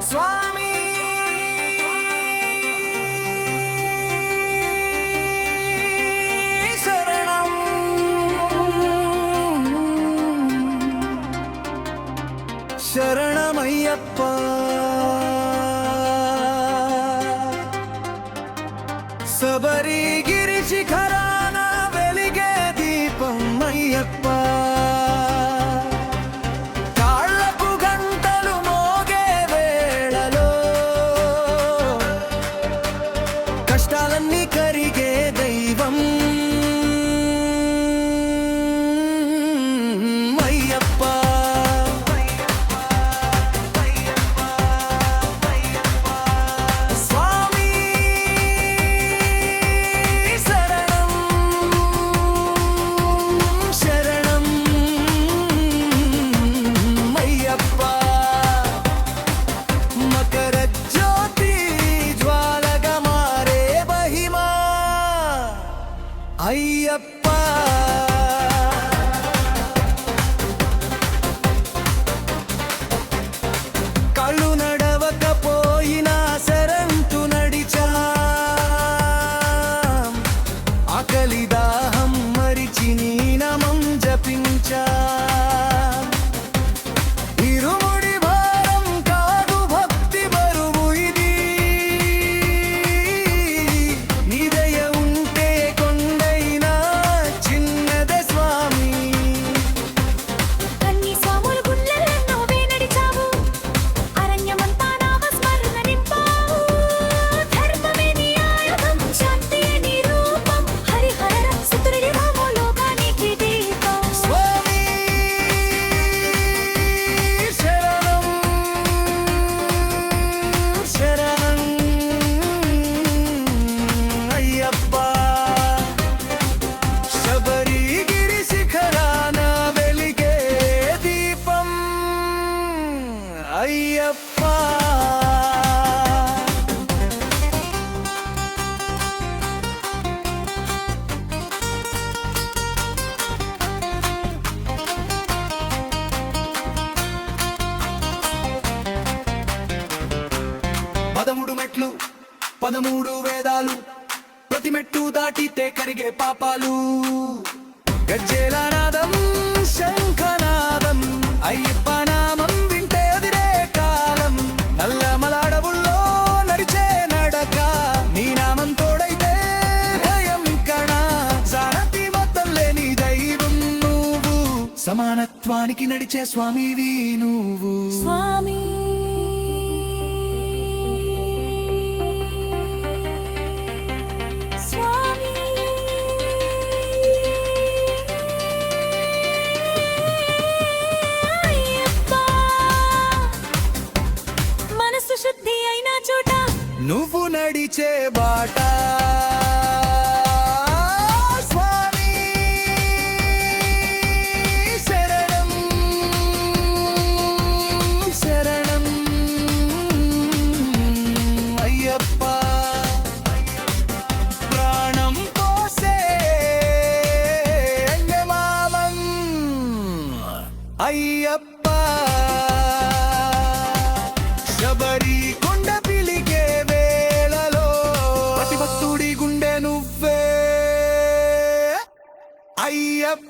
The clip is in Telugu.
స్వామి శరణం శరణమయ్యప్ప శబరిగిరి శిఖరాన వెలిగే దీపం అయ్యప్ప కష్టాలన్నీ కరిగే దైవం అయ్యప్ప స్వామి శరణం శరణం అయ్యప్ప మకర జ్యోతి జ్వాలగా మారే మహిమా అయ్యప్ప కళ్ళు నడవకపోయినా శరంతు నడిచా ఆకలి దాహం మరిచి నీ నామం జపించా ఇరుముడి భారం కాదు భక్తి బరువు ఇది నీ దయ ఉంటే కొండైనా చిన్నదే స్వామి అన్ని స్వాములు గుళ్ళెల్లో నడిచావు అరణ్యమంతా నామస్మరణ నింపావు ధర్మమే నీ ఆయుధం శాంతి నీ రూపం హరిహర సుతుడి రామో లోకానికి దీపం స్వామి శరణం శరణం అయ్యప్ప శబరిగిరి శిఖరాన వెలిగే దీపం అయ్యప్ప పదమూడు మెట్లు 13 వేదాలు ప్రతి మెట్టు దాటితే కరిగే పాపాలు గజ్జేల నాదం శంఖనాదం అయ్యప్ప నామం వింటే అదిరే కాలం నల్లమల అడవుల్లో నడిచే నడక నీ నామం తోడైతే భయం కణ సారథి మొత్తం లేని దైవం నువ్వు సమానత్వానికి నడిచే స్వామివి నువ్వు స్వామి స్వామి అయ్యప్ప మనసు శుద్ధి అయిన చోట నువ్వు నడిచే బాట స్వామి శరణం శరణం అయ్యప్ప ప్రాణం పోసే మామం అయ్యప్ప శబరి కొండ పిలిగే వేళలో ప్రతి భక్తుడి గుండె నువ్వే అయ్యప్ప